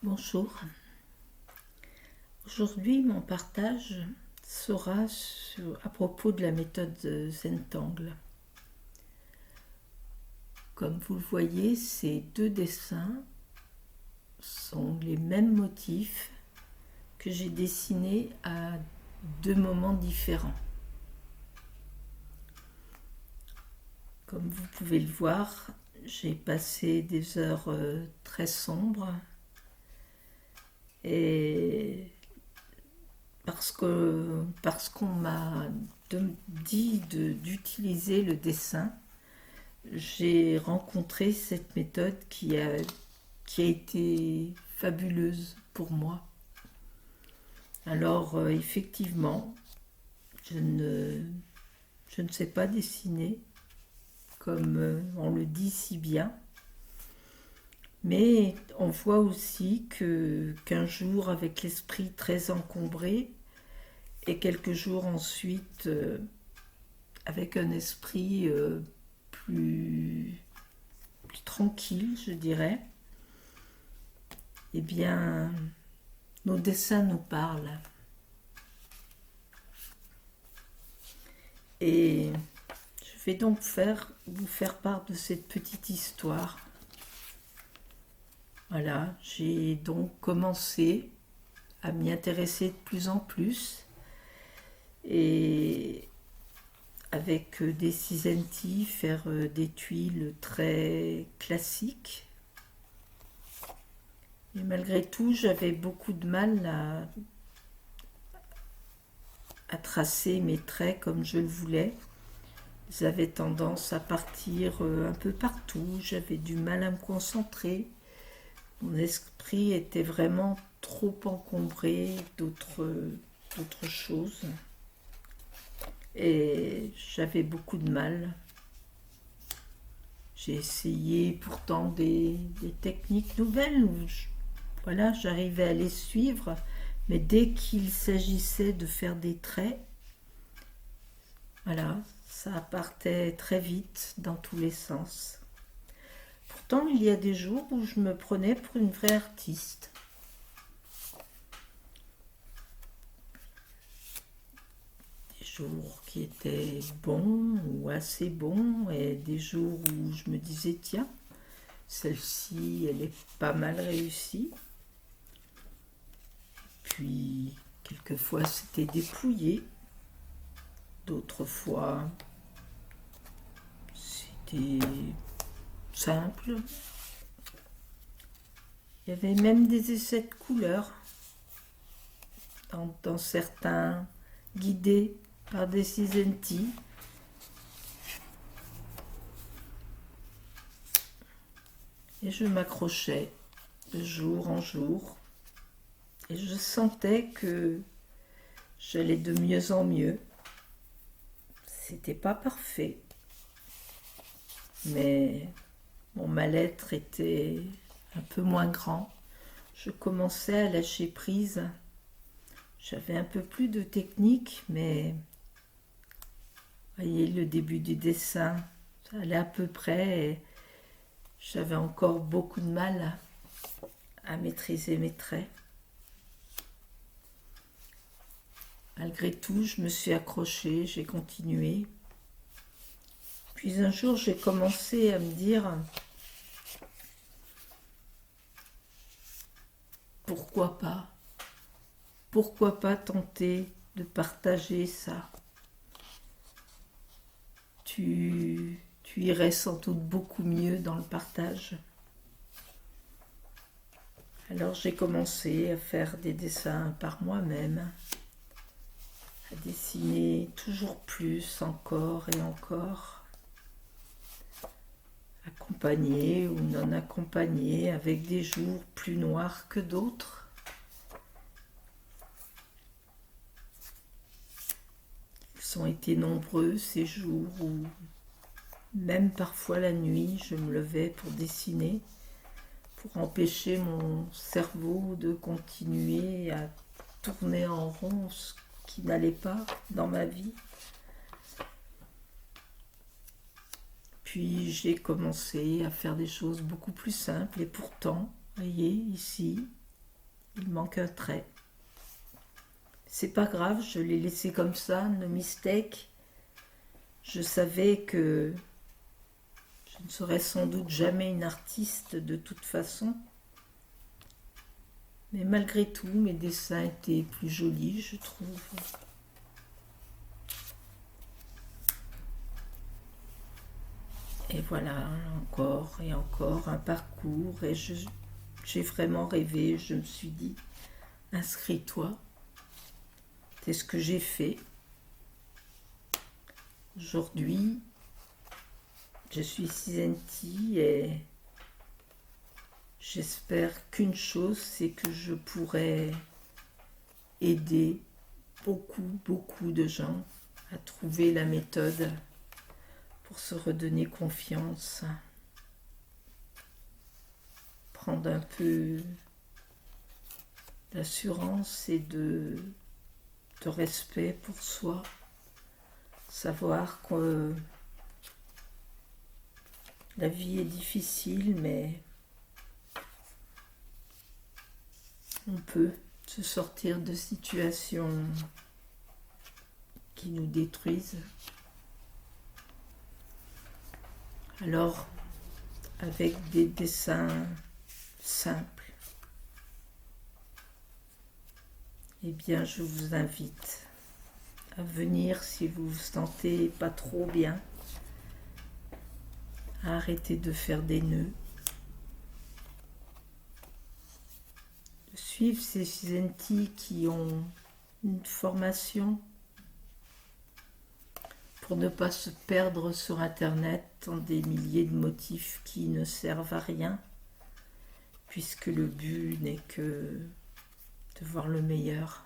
Bonjour. Aujourd'hui, mon partage sera à propos de la méthode Zentangle. Comme vous le voyez, ces deux dessins sont les mêmes motifs que j'ai dessinés à deux moments différents. Comme vous pouvez le voir, j'ai passé des heures très sombres et parce qu'on m'a dit d'utiliser le dessin, j'ai rencontré cette méthode qui a été fabuleuse pour moi. Alors effectivement, je ne sais pas dessiner comme on le dit si bien, mais on voit aussi qu'un jour avec l'esprit très encombré et quelques jours ensuite avec un esprit plus tranquille, je dirais, eh bien, nos dessins nous parlent. Et je vais donc vous faire part de cette petite histoire. Voilà, j'ai donc commencé à m'y intéresser de plus en plus et avec des Cinenti, faire des tuiles très classiques. Et malgré tout, j'avais beaucoup de mal à tracer mes traits comme je le voulais. Ils avaient tendance à partir un peu partout, j'avais du mal à me concentrer. Mon esprit était vraiment trop encombré d'autres choses. Et j'avais beaucoup de mal. J'ai essayé pourtant des techniques nouvelles où voilà, j'arrivais à les suivre, mais dès qu'il s'agissait de faire des traits, voilà, ça partait très vite dans tous les sens. Pourtant, il y a des jours où je me prenais pour une vraie artiste. Des jours qui étaient bons ou assez bons et des jours où je me disais tiens, celle-ci elle est pas mal réussie. Puis quelquefois c'était dépouillé, d'autres fois c'était simple. Il y avait même des essais de couleurs dans certains guidés par des Cinenti. Et je m'accrochais de jour en jour. Et je sentais que j'allais de mieux en mieux. C'était pas parfait. Mais mon mal-être était un peu moins grand. Je commençais à lâcher prise. J'avais un peu plus de technique, mais voyez, le début du dessin, ça allait à peu près et j'avais encore beaucoup de mal à maîtriser mes traits. Malgré tout, je me suis accrochée, j'ai continué. Puis un jour, j'ai commencé à me dire pourquoi pas? Pourquoi pas tenter de partager ça? Tu irais sans doute beaucoup mieux dans le partage. Alors j'ai commencé à faire des dessins par moi-même, à dessiner toujours plus, encore et encore, accompagné ou non accompagné, avec des jours plus noirs que d'autres. Ils ont été nombreux ces jours où même parfois la nuit je me levais pour dessiner, pour empêcher mon cerveau de continuer à tourner en rond, ce qui n'allait pas dans ma vie. Puis j'ai commencé à faire des choses beaucoup plus simples et pourtant, voyez ici, Il manque un trait. C'est pas grave, je l'ai laissé comme ça, no mistake. Je savais que je ne serais sans doute jamais une artiste de toute façon. Mais malgré tout, mes dessins étaient plus jolis, je trouve. Et voilà, encore et encore un parcours. Et j'ai vraiment rêvé, je me suis dit, inscris-toi. C'est ce que j'ai fait. Aujourd'hui, je suis Cinzenti et j'espère qu'une chose, c'est que je pourrai aider beaucoup de gens à trouver la méthode pour se redonner confiance, prendre un peu d'assurance et de respect pour soi, savoir que la vie est difficile, mais on peut se sortir de situations qui nous détruisent. Alors, avec des dessins simples, eh bien, je vous invite à venir si vous vous sentez pas trop bien, à arrêter de faire des nœuds, de suivre ces Cinzenti qui ont une formation pour ne pas se perdre sur Internet dans des milliers de motifs qui ne servent à rien, puisque le but n'est que de voir le meilleur.